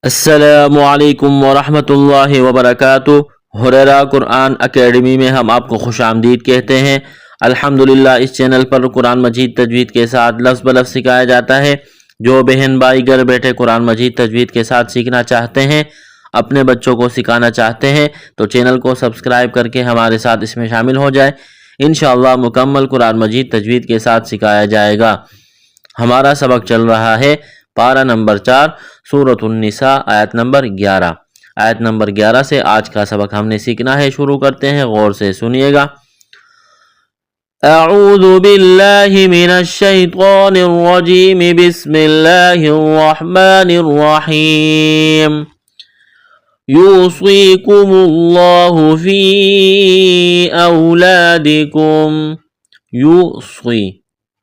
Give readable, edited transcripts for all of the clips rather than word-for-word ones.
السلام علیکم ورحمۃ اللہ وبرکاتہ۔ ہریرہ قرآن اکیڈمی میں ہم آپ کو خوش آمدید کہتے ہیں۔ الحمدللہ اس چینل پر قرآن مجید تجوید کے ساتھ لفظ بلفظ سکھایا جاتا ہے۔ جو بہن بھائی گھر بیٹھے قرآن مجید تجوید کے ساتھ سیکھنا چاہتے ہیں، اپنے بچوں کو سکھانا چاہتے ہیں، تو چینل کو سبسکرائب کر کے ہمارے ساتھ اس میں شامل ہو جائے۔ انشاءاللہ مکمل قرآن مجید تجوید کے ساتھ سکھایا جائے گا۔ ہمارا سبق چل رہا ہے پارہ نمبر 4 سورۃ النساء آیت نمبر 11۔ آیت نمبر 11 سے آج کا سبق ہم نے سیکھنا ہے۔ شروع کرتے ہیں، غور سے سنیے گا۔ اعوذ باللہ من الشیطان الرجیم، بسم اللہ الرحمن الرحیم۔ یوصیکم اللہ فی اولادکم۔ یوصی،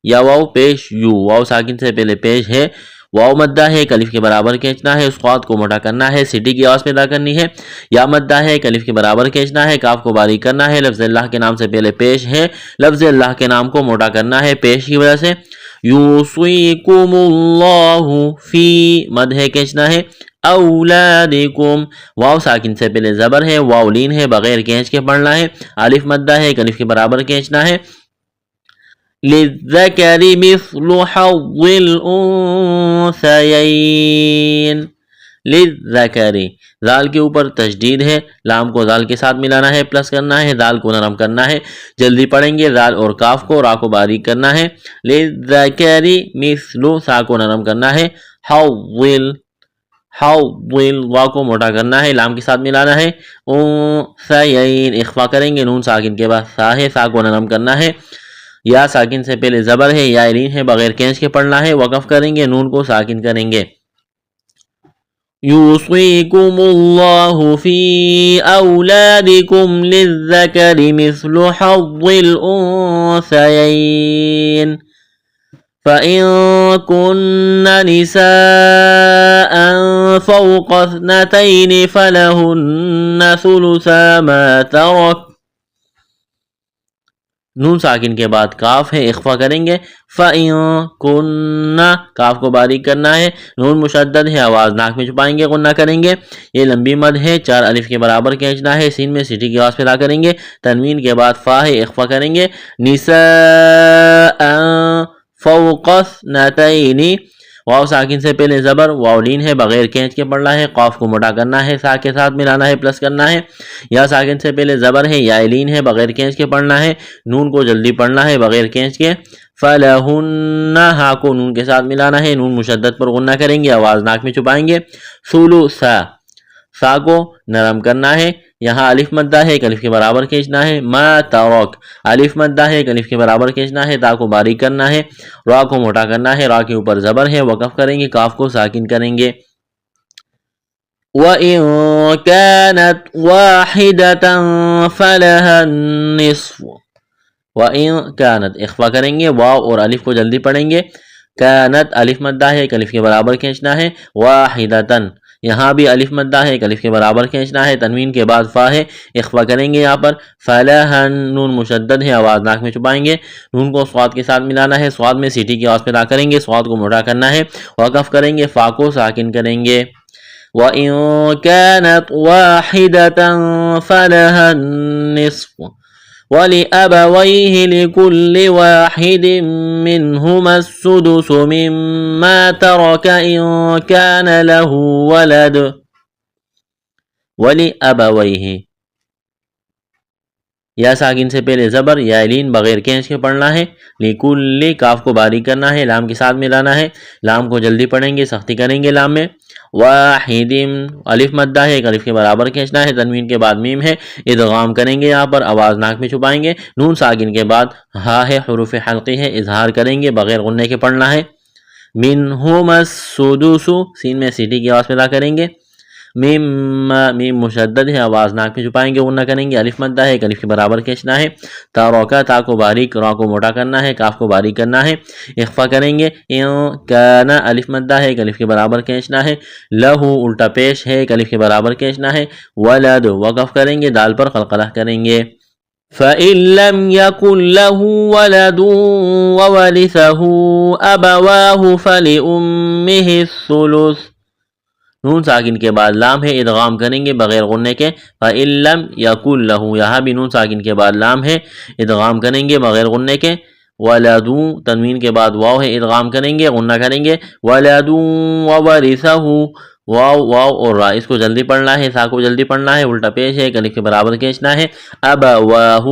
یا واو پیش یو، واو ساکن سے پہلے پیش ہے، واو مدہ ہے، الف کے برابر کھینچنا ہے، صاد کو موٹا کرنا ہے، سٹی کی آواز پیدا کرنی ہے۔ یا مدہ ہے، الف کے برابر کھینچنا ہے، کاف کو باریک کرنا ہے، لفظ اللہ کے نام سے پہلے پیش ہے، لفظ اللہ کے نام کو موٹا کرنا ہے پیش کی وجہ سے۔ یوصیکم اللہ فی، مد ہے کھینچنا ہے، اولادکم، واو ساکن سے پہلے زبر ہے، واو لین ہے، بغیر کھینچ کے پڑھنا ہے، الف مدہ ہے، الف کے برابر کھینچنا ہے۔ للذکر مثل حظ الانثیین، للذکر، ذال کے اوپر تشدید ہے، لام کو ذال کے ساتھ ملانا ہے، پلس کرنا ہے، ذال کو نرم کرنا ہے۔ جلدی پڑھیں گے، ذال اور کاف کو، را کو باریک کرنا ہے۔ للذکر مثل، سا کو نرم کرنا ہے، حظ، حظ، وا کو موٹا کرنا ہے، لام کے ساتھ ملانا ہے۔ انثیین، اخفا کریں گے، نون ساکن کے بعد سا ہے، سا کو نرم کرنا ہے۔ یا ساکن سے پہلے زبر ہے، یا لین ہے، بغیر کھینچ کے پڑھنا ہے، وقف کریں گے، نون کو ساکن کریں گے۔ یوصیکم اللہ فی اولادکم للذکر مثل حظ الانثیین فَإِن كُنَّ نِسَاءً فَوْقَ اثْنَتَيْنِ فَلَهُنَّ ثُلُثَا مَا تَرَكَ، نون ساکن کے بعد کاف ہے، اخفا کریں گے۔ فَإِن كُنَّ، کاف کو باریک کرنا ہے، نون مشدد ہے، آواز ناک میں چھپائیں گے، غنہ کریں گے۔ یہ لمبی مد ہے، 4 الف کے برابر کھینچنا ہے، سین میں سٹی کی آواز پیدا کریں گے، تنوین کے بعد فا ہے، اخفا کریں گے۔ نساء فوق اثنتین، واو ساکن سے پہلے زبر، واو لین ہے، بغیر کھینچ کے پڑھنا ہے، قاف کو موٹا کرنا ہے، سا کے ساتھ ملانا ہے، پلس کرنا ہے۔ یا ساکن سے پہلے زبر ہے، یا لین ہے، بغیر کھینچ کے پڑھنا ہے، نون کو جلدی پڑھنا ہے بغیر کھینچ کے۔ فَلَهُنَّ، ہا کو نون کے ساتھ ملانا ہے، نون مشدد پر غنہ کریں گے، آواز ناک میں چھپائیں گے۔ ثُلُثَا، سا کو نرم کرنا ہے، یہاں الف مدہ ہے، الف کے برابر کھینچنا ہے۔ ما ترک، الف مدہ ہے، الف کے برابر کھینچنا ہے، تا کو باریک کرنا ہے، را کو موٹا کرنا ہے، را کے اوپر زبر ہے، وقف کریں گے، کاف کو ساکن کریں گے۔ وَإِن كَانَتْ وَاحِدَةً فَلَهَا النِّصْفُ، وَإِن كَانَتْ، اخفا کریں گے، واو اور الف کو جلدی پڑھیں گے۔ كانت، الف مدہ ہے، الف کے برابر کھینچنا ہے۔ واحدتاً، یہاں بھی الف مدہ ہے، الف کے برابر کھینچنا ہے، تنوین کے بعد فا ہے، اخفا کریں گے یہاں پر۔ فَلَهَا، نون مشدد ہے، آواز ناک میں چھپائیں گے، نون کو صاد کے ساتھ ملانا ہے، صاد میں سیٹی کی آواز پیدا کریں گے، صاد کو موٹا کرنا ہے، وقف کریں گے، فا کو ساکن کریں گے۔ وَإِن كَانَتْ وَاحِدَةً فَلَهَا النِّصْفُ وَلِأَبَوَيْهِ لِكُلِّ وَاحِدٍ مِّنْهُمَا السُّدُسُ مِمَّا تَرَكَ إِن كَانَ لَهُ وَلَدٌ، وَلِأَبَوَيْهِ، یا ساکن سے پہلے زبر، یا لین بغیر کھینچ کے پڑھنا ہے۔ لِكُلِّ، کاف کو باریک کرنا ہے، لام کے ساتھ ملانا ہے، لام کو جلدی پڑھیں گے، سختی کریں گے لام میں۔ واحد، الف مدہ ہے، الف کے برابر کھینچنا ہے، تنوین کے بعد میم ہے، ادغام کریں گے یہاں پر، آواز ناک میں چھپائیں گے، نون ساکن کے بعد ہا ہے، حروف حلقی ہے، اظہار کریں گے، بغیر غنے کے پڑھنا ہے۔ منہم السدس، سین میں سیٹی کی آواز پیدا کریں گے۔ میم، میم مشدد ہے، آواز ناک میں چھپائیں گے، غنہ کریں گے، الف مدہ ہے، الف کے برابر کھینچنا ہے۔ تا روکا، تا کو باریک، را کو موٹا کرنا ہے، کاف کو باریک کرنا ہے، اخفا کریں گے۔ کانا، الف مدہ ہے، الف کے برابر کھینچنا ہے۔ لہو، الٹا پیش ہے، الف کے برابر کھینچنا ہے۔ ولد، وقف کریں گے، دال پر قلقلہ کریں گے۔ فَإِن لَّمْ يَكُن لَّهُ وَلَدٌ وَوَرِثَهُ أَبَوَاهُ فَلِأُمِّهِ الثُّلُثُ، نون ساکن کے بعد لام ہے، ادغام کریں گے بغیر غننے کے، فَإِن لَّمْ يَكُن لَّهُ، یہاں بھی نون ساکن کے بعد لام ہے، ادغام کریں گے بغیر غننے کے، وَلَدُ تنوین کے بعد واو ہے، ادغام کریں گے غنہ کریں گے، وَلَدُ وَوَرِثَهُ واو اور را، اس کو جلدی پڑھنا ہے، سا کو جلدی پڑھنا ہے، الٹا پیش ہے، الف کے برابر کھینچنا ہے، ابواہ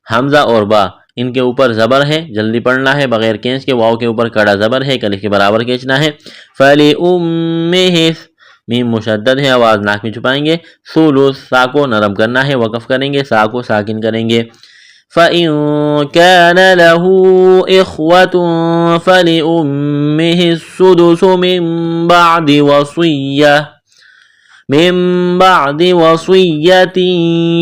حمزہ اور با ان کے اوپر زبر ہے، جلدی پڑھنا ہے بغیر کھینچ کے، واو کے اوپر کڑا زبر ہے، الف کے برابر کھینچنا ہے، فَلِأُمِّهِ میم مشدد ہے، آواز ناک میں چھپائیں گے، ثلث سا کو نرم کرنا ہے، وقف کریں گے، سا کو ساکن کریں گے، فَإِن كَانَ لَهُ إِخْوَةٌ فَلِأُمِّهِ السُّدُسُ من بعد وصية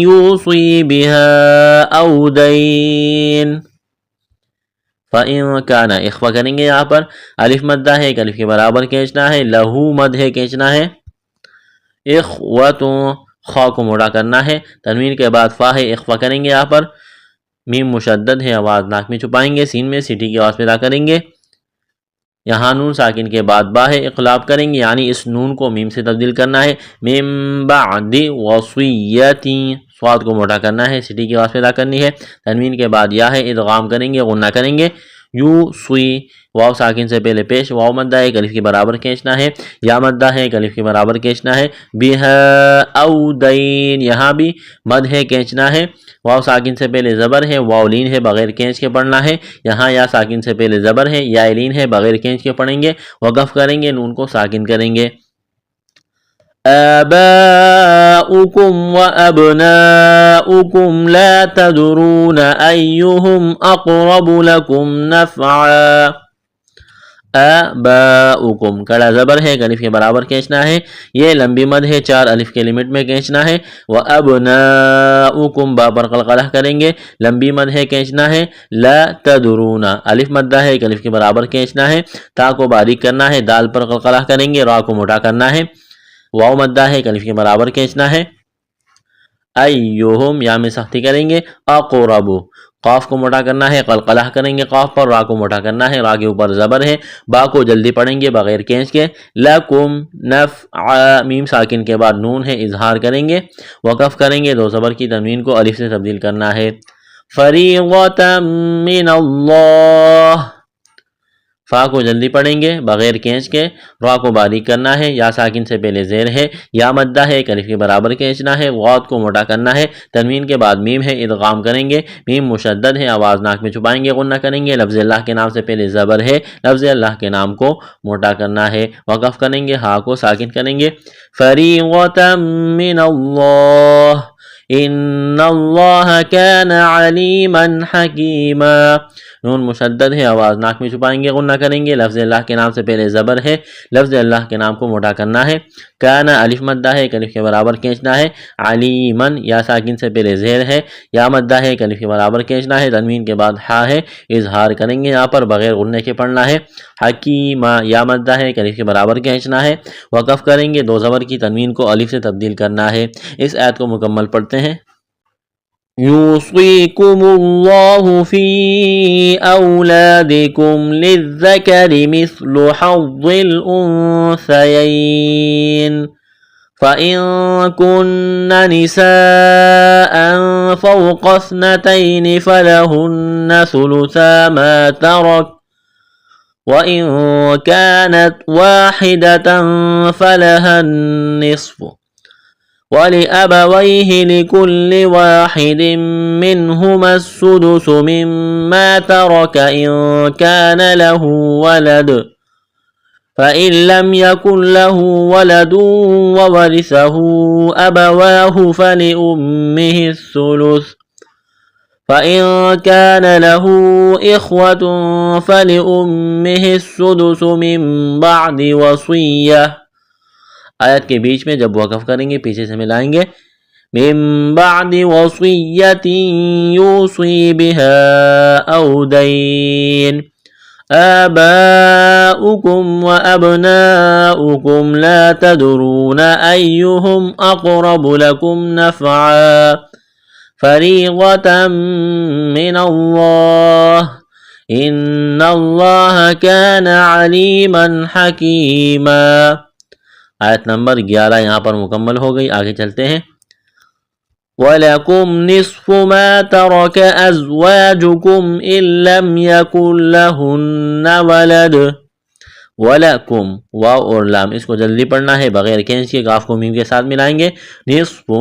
يوصي بها أو دين. فَإِن كَانَ اخفا کریں گے، یہاں پر الف مدہ ہے، ایک الف کے برابر کھینچنا ہے، لہو مد ہے کھینچنا ہے، اخوتوں خا کو موڑا کرنا ہے، تنوین کے بعد فا ہے، اخفا کریں گے، یہاں پر میم مشدد ہے، آواز ناک میں چھپائیں گے، سین میں سیٹی کی آواز پیدا کریں گے، یہاں نون ساکن کے بعد با ہے، اقلاب کریں گے، یعنی اس نون کو میم سے تبدیل کرنا ہے، من بعد وصیتی صاد کو موٹا کرنا ہے، سٹی کی آواز پیدا کرنی ہے، تنوین کے بعد یا ہے، ادغام کریں گے، غنہ کریں گے، یو سوئی واو ساکن سے پہلے پیش، واو مدہ ہے، ایک الف کے برابر کھینچنا ہے، یا مدہ ہے، ایک الف کے برابر کھینچنا ہے، بہا او دین یہاں بھی مد ہے کھینچنا ہے، واو ساکن سے پہلے زبر ہے، واو لین ہے، بغیر کھینچ کے پڑھنا ہے، یہاں یا ساکن سے پہلے زبر ہے، یا لین ہے، بغیر کھینچ کے پڑھیں گے، وقف کریں گے، نون کو ساکن کریں گے، آباؤکم وابناؤکم لا تدرون ایہم اقرب لکم نفعا، آباؤکم کڑا زبر ہے، الف کے برابر کھینچنا ہے، یہ لمبی مد ہے، 4 الف کے لمٹ میں کھینچنا ہے، وابناؤکم با پر قلقلہ کریں گے، لمبی مد ہے کھینچنا ہے، لا تدرون الف مدہ ہے، ایک الف کے برابر کھینچنا ہے، تا کو باریک کرنا ہے، دال پر قلقلہ کریں گے، را کو موٹا کرنا ہے، واو مدہ ہے، ایک الف کے برابر کھینچنا ہے، ایہم یا میں سختی کریں گے، اقرب قاف کو موٹا کرنا ہے، قلقلہ کریں گے قاف پر، را کو موٹا کرنا ہے، را کے اوپر زبر ہے، با کو جلدی پڑھیں گے بغیر کھینچ کے، لکم نفع میم ساکن کے بعد نون ہے، اظہار کریں گے، وقف کریں گے، دو زبر کی تنوین کو الف سے تبدیل کرنا ہے، فریضۃ من اللہ فا کو جلدی پڑھیں گے بغیر کھینچ کے، را کو باریک کرنا ہے، یا ساکن سے پہلے زیر ہے، یا مدہ ہے، ایک الف کے برابر کھینچنا ہے، غاد کو موٹا کرنا ہے، تنوین کے بعد میم ہے، ادغام کریں گے، میم مشدد ہے، آواز ناک میں چھپائیں گے، غنہ کریں گے، لفظ اللہ کے نام سے پہلے زبر ہے، لفظ اللہ کے نام کو موٹا کرنا ہے، وقف کریں گے، ہا کو ساکن کریں گے، فریضۃ من اللہ ان اللہ کان علیما حکیما، نون مشدد ہے، آواز ناک میں چھپائیں گے، غنہ کریں گے، لفظ اللہ کے نام سے پہلے زبر ہے، لفظ اللہ کے نام کو موٹا کرنا ہے، کان الف مدہ ہے، ایک الف کے برابر کھینچنا ہے، علیمن یا ساکن سے پہلے زیر ہے، یا مدہ ہے، ایک الف کے برابر کھینچنا ہے، تنوین کے بعد ہا ہے، اظہار کریں گے، یہاں پر بغیر غننے کے پڑھنا ہے، حکیمہ یا مدہ ہے، ایک الف کے برابر کھینچنا ہے، وقف کریں گے، دو زبر کی تنوین کو الف سے تبدیل کرنا ہے، اس آیت کو مکمل پڑھتے ہیں، یوصیکم اللہ فی اولادکم للذکر مثل حظ الانثیین فَإِن كُنَّ نِسَاءً فَوْقَ اثْنَتَيْنِ فَلَهُنَّ ثُلُثَا مَا تَرَكَ وَإِن كَانَتْ وَاحِدَةً فَلَهَا النِّصْفُ وَلِأَبَوَيْهِ لِكُلِّ وَاحِدٍ مِّنْهُمَا السُّدُسُ مِمَّا تَرَكَ إِن كَانَ لَهُ وَلَدٌ فَإِن لَّمْ يَكُن لَّهُ وَلَدٌ وَوَرِثَهُ أَبَوَاهُ فَلِأُمِّهِ الثُّلُثُ فَإِن كَانَ لَهُ إِخْوَةٌ فَلِأُمِّهِ السُّدُسُ مِن بَعْدِ وَصِيَّةٍ، آیت کے بیچ میں جب وقف کریں گے پیچھے سے ملائیں گے، من بعد وصیۃ یوصی بها او دین آباؤکم وابناؤکم لا تدرون ایہم اقرب لکم نفعا فریضۃ من اللہ ان اللہ کان علیما حکیما، آیت نمبر 11 یہاں پر مکمل ہو گئی. آگے چلتے ہیں. وَلَكُمْ نِصْفُ مَا تَرَكَ أَزْوَاجُكُمْ إِن لَّمْ يَكُن لَّهُنَّ وَلَدٌ. وَلَكُمْ واو اور لام اس کو جلدی پڑھنا ہے بغیر کینچ کے. کاف کو میم کے ساتھ ملائیں گے. نصف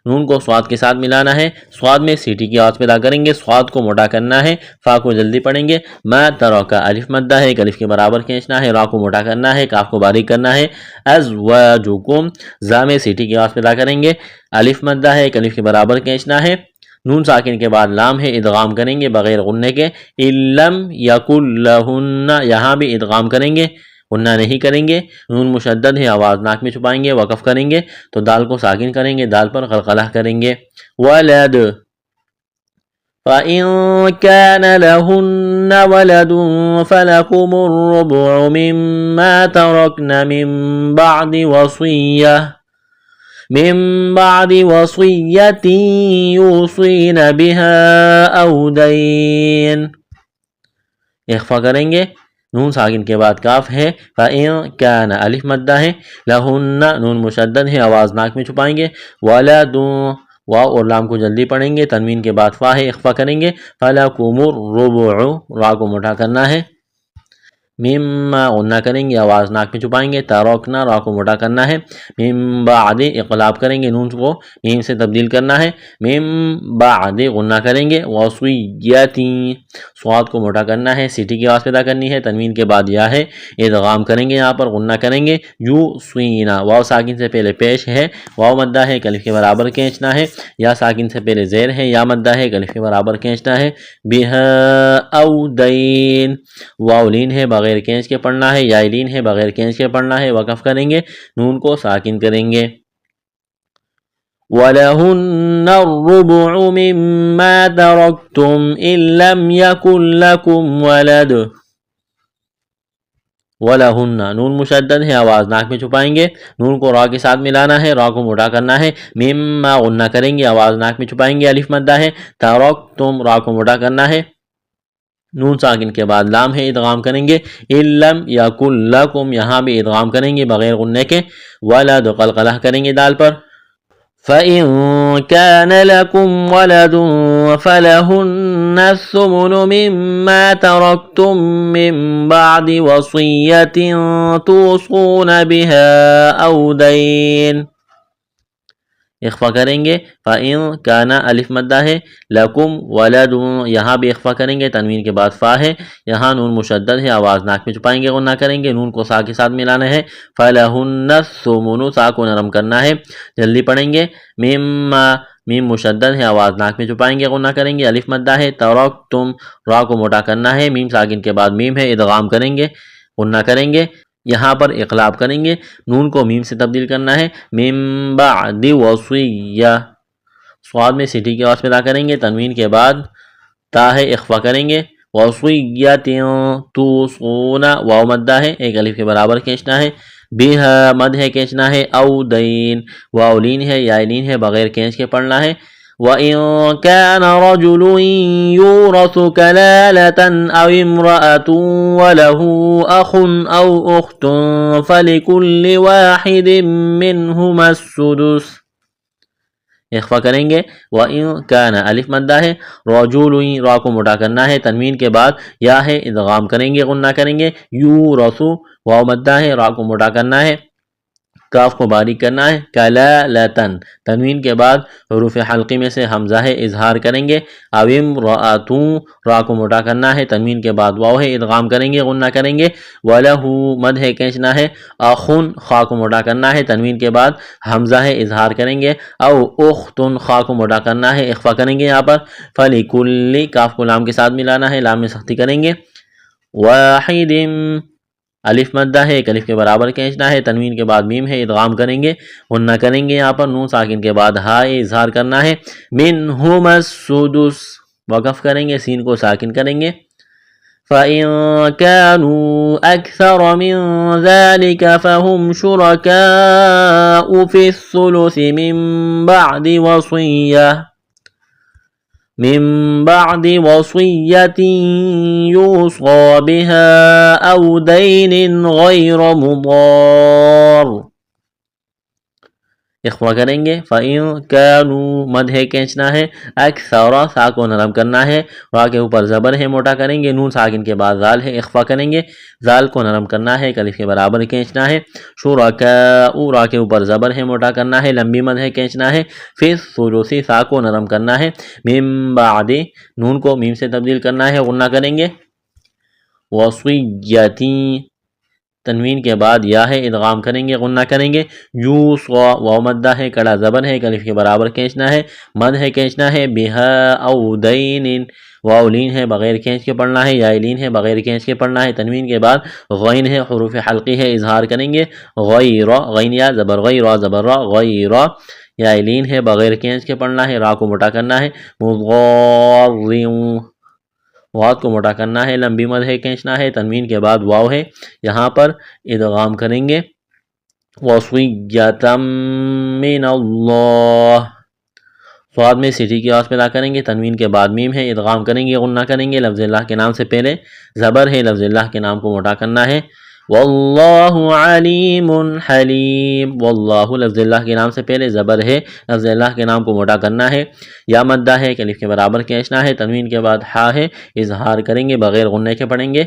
نون کو سواد کے ساتھ ملانا ہے. سواد میں سیٹی کی آواز پیدا کریں گے. سواد کو موٹا کرنا ہے. فا کو جلدی پڑھیں گے. ما ترکا الف مدہ ہے, ایک الف کے برابر کھینچنا ہے. را کو موٹا کرنا ہے. کاف کو باریک کرنا ہے. ازواجکم زا میں سیٹی کی آواز پیدا کریں گے. الف مدہ ہے, ایک الف کے برابر کھینچنا ہے. نون ساکن کے بعد لام ہے, ادغام کریں گے بغیر غننے کے. الم یکل لہن یہاں بھی ادغام کریں گے, غنہ نہیں کریں گے. نون مشدد ہے, آواز ناک میں چھپائیں گے. وقف کریں گے تو دال کو ساکن کریں گے, دال پر قلقلہ کریں گے. ولد فَإِن كَانَ لَهُنَّ وَلَدٌ فَلَكُمُ الرُّبُعُ مِمَّا تَرَكْنَ من بعد وصية يوصين بها أو دين. اخفا کریں گے. نون ساکن کے بعد کاف ہے. فَإِن كَانَ الف مدہ ہے. لَهُنَّ نون مشدد ہے, آواز ناک میں چھپائیں گے. وَلَدٌ واو اور لام کو جلدی پڑھیں گے. تنوین کے بعد فا ہے, اخفا کریں گے. فَلَكُمُ الرُّبُعُ را کو موٹا کرنا ہے. مما غنہ کریں گے, آواز ناک میں چھپائیں گے. ترکنا را کو موٹا کرنا ہے. من بعد اقلاب کریں گے, نون کو میم سے تبدیل کرنا ہے. من بعد غنہ کریں گے. وصیتی سواد کو موٹا کرنا ہے, سیٹی کی آواز پیدا کرنی ہے. تنوین کے بعد یا ہے, ادغام کریں گے, یہاں پر غنہ کریں گے. یو سوینا واو ساکن سے پہلے پیش ہے, واو مدہ ہے, الف کے برابر کھینچنا ہے. یا ساکن سے پہلے زیر ہے, یا مدہ ہے, الف کے برابر کھینچنا ہے. بها او دین واو لین ہے بغیر کینچ کے پڑھنا ہے. یا لین ہے بغیر کینچ کے پڑھنا ہے. وقف کریں گے, نون کو ساکن کریں گے. وَلَهُنَّ الرُّبُعُ مِمَّا تَرَكْتُمْ إِن لَّمْ يَكُن لَّكُمْ وَلَدٌ. وَلَهُنَّ نون مشدد ہے, آواز ناک میں چھپائیں گے. نون کو را کے ساتھ ملانا ہے, را کو موٹا کرنا ہے. مما غنہ کریں گے, آواز ناک میں چھپائیں گے. الف مدہ ہے. ترکتم را کو موٹا کرنا ہے. نون ساکن کے بعد لام ہے, ادغام کریں گے. الم یکن لکم یہاں بھی ادغام کریں گے بغیر غننے کے. ولد قلقلہ کریں گے دال پر. فَإِن كَانَ لَكُمْ وَلَدٌ فَلَهُنَّ الثُّمُنُ مِمَّا تَرَكْتُم مِّن بَعْدِ وَصِيَّةٍ تُوصُونَ بِهَا أَوْ دَيْنٍ. اخفا کریں گے. فَإِن كَانَ الف مدہ ہے. لَكُمْ وَلَدٌ یہاں بھی اخفا کریں گے. تنوین کے بعد فا ہے, یہاں نون مشدد ہے, آواز ناک میں چھپائیں گے, غنہ کریں گے. نون کو سا کے ساتھ ملانا ہے. فَلَهُنَّ الثُّمُنُ سا کو نرم کرنا ہے, جلدی پڑھیں گے. مما میم مشدد ہے, آواز ناک میں چھپائیں گے, غنہ کریں گے. الف مدہ ہے. ترکتم را کو موٹا کرنا ہے. میم ساکن کے بعد میم ہے, ادغام کریں گے, غنہ کریں گے. یہاں پر اقلاب کریں گے, نون کو میم سے تبدیل کرنا ہے. من بعد وصیہ سواد میں سیٹی کی آواز پیدا کریں گے. تنوین کے بعد تا ہے, اخفا کریں گے. وصیۃ توصون واو مدہ ہے, ایک الف کے برابر کھینچنا ہے. بها مد ہے, کھینچنا ہے. او دین واو لین ہے, یا لین ہے بغیر کھینچ کے پڑھنا ہے. وَإِن كَانَ رَجُلٌ يُورَثُ كَلَالَةً أَوْ امْرَأَةٌ وَلَهُ أَخٌ أَوْ أُخْتٌ فَلِكُلِّ وَاحِدٍ مِّنْهُمَا السُّدُسُ. اخفا کریں گے. وَإِن كَانَ الف مدہ ہے. رَجُلٌ را کو موٹا کرنا ہے. تنوین کے بعد یا ہے, ادغام کریں گے, غنہ کریں گے. یورث واو مدہ ہے, را کو موٹا کرنا ہے, کاف کو باریک کرنا ہے. کلالتن تنوین کے بعد حروف حلقی میں سے حمزہ ہے, اظہار کریں گے. اویم راتوں را کو موٹا کرنا ہے. تنوین کے بعد واو ہے, ادغام کریں گے, غنہ کریں گے. ولہو مد ہے, کھینچنا ہے. اخن خا کو موٹا کرنا ہے. تنوین کے بعد حمزہ ہے, اظہار کریں گے. او اختن خا کو موٹا کرنا ہے, اخفا کریں گے یہاں پر. فلیکلی کاف کو لام کے ساتھ ملانا ہے, لام میں سختی کریں گے. واحد الف مدہ ہے, ایک الف کے برابر کھینچنا ہے. تنوین کے بعد میم ہے, ادغام کریں گے, غنہ کریں گے. یہاں پر نون ساکن کے بعد ہائے, اظہار کرنا ہے. منہم السدس وقف کریں گے, سین کو ساکن کریں گے. فَإِن كَانُوا أَكْثَرَ مِن ذَلِكَ فَهُمْ شُرَكَاءُ فِي الثُّلُثِ من بعد وصية يوصى بها أو دين غير مضار. اخفا کریں گے. فَإِن كَانُوا مد ہے کھینچنا ہے. اکثر سا کو نرم کرنا ہے. را کے اوپر زبر ہے موٹا کریں گے. نون ساکن کے بعد زال ہے اخفا کریں گے. زال کو نرم کرنا ہے. الف کے برابر کھینچنا ہے. شرکاء را کے اوپر زبر ہے موٹا کرنا ہے. لمبی مد ہے کھینچنا ہے. فی الثلث سا کو نرم کرنا ہے. من بعد نون کو میم سے تبدیل کرنا ہے. غنہ کریں گے. وصیتی تنوین کے بعد یا ہے ادغام کریں گے. غنہ کریں گے. یوصا واو مدہ ہے کڑا زبر ہے. الف کے برابر کھینچنا ہے. مد ہے کھینچنا ہے. بہا او دین واو لین ہے بغیر کھینچ کے پڑھنا ہے. یا لین ہے بغیر کھینچ کے پڑھنا ہے. تنوین کے بعد غین ہے حروف حلقی ہے اظہار کریں گے. غیر غین یا زبر غیر زبر را غیر یا لین ہے بغیر کھینچ کے پڑھنا ہے. را کو موٹا کرنا ہے. مضارع واو کو موٹا کرنا ہے. لمبی مد ہے کھینچنا ہے. تنوین کے بعد واو ہے یہاں پر ادغام کریں گے. وصیۃ من اللہ صاد میں سٹی کی آواز پیدا کریں گے. تنوین کے بعد میم ہے ادغام کریں گے. غنہ کریں گے. لفظ اللہ کے نام سے پہلے زبر ہے. لفظ اللہ کے نام کو موٹا کرنا ہے. واللہ علیم حلیم واللہ لفظ اللہ کے نام سے پہلے زبر ہے. لفظ اللہ کے نام کو موٹا کرنا ہے. یا مدہ ہے الف کے برابر کھینچنا ہے. تنوین کے بعد ہا ہے اظہار کریں گے بغیر غنہ کے پڑھیں گے.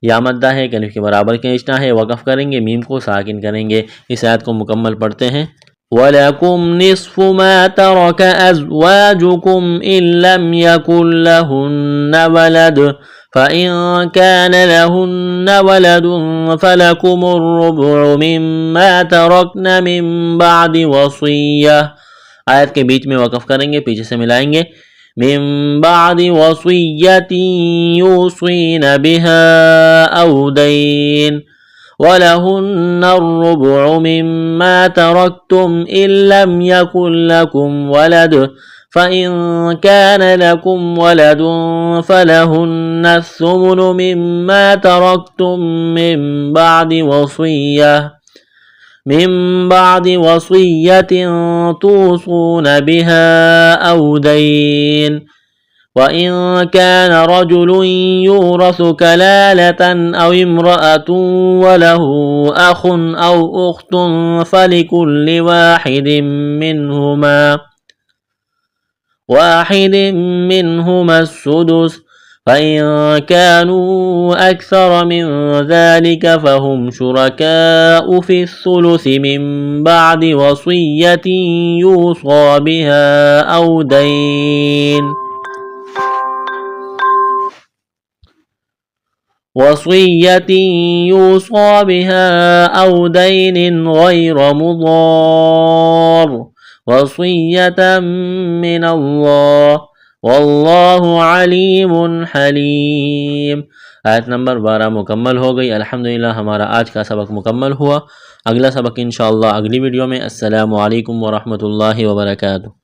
یا مدہ ہے الف کے برابر کھینچنا ہے. وقف کریں گے. میم کو ساکن کریں گے. اس آیت کو مکمل پڑھتے ہیں. وَلَكُمْ نِصْفُ مَا تَرَكَ أَزْوَاجُكُمْ إِن لَّمْ يَكُن لَّهُنَّ وَلَدٌ فَإِن كَانَ لَهُنَّ وَلَدٌ فَلَكُمُ الرُّبُعُ مِمَّا تَرَكْنَ مِن بَعْدِ وَصِيَّةٍ آیت کے بیچ میں وقف کریں گے. پیچھے سے ملائیں گے. من بعد وصية يوصين بها أو دين وَلَهُنَّ الرُّبُعُ مِمَّا تَرَكْتُمْ إِن لَّمْ يَكُن لَّكُمْ وَلَدٌ فَإِن كَانَ لَكُمْ وَلَدٌ فَلَهُنَّ الثُّمُنُ مِمَّا تَرَكْتُم من بعد وصية توصون بها أو دين وَإِن كَانَ رَجُلٌ يُورَثُ كَلَالَةً أَوْ امْرَأَةٌ وَلَهُ أَخٌ أَوْ أُخْتٌ فَلِكُلِّ واحد منهما السدس فإن كانوا أكثر من ذلك فهم شركاء في الثلث من بعد وصية يوصى بها أو دين غير مضار وصية من الله واللہ علیم حلیم. آیت نمبر 12 مکمل ہو گئی. الحمدللہ ہمارا آج کا سبق مکمل ہوا. اگلا سبق انشاءاللہ اگلی ویڈیو میں. السلام علیکم ورحمۃ اللہ وبرکاتہ.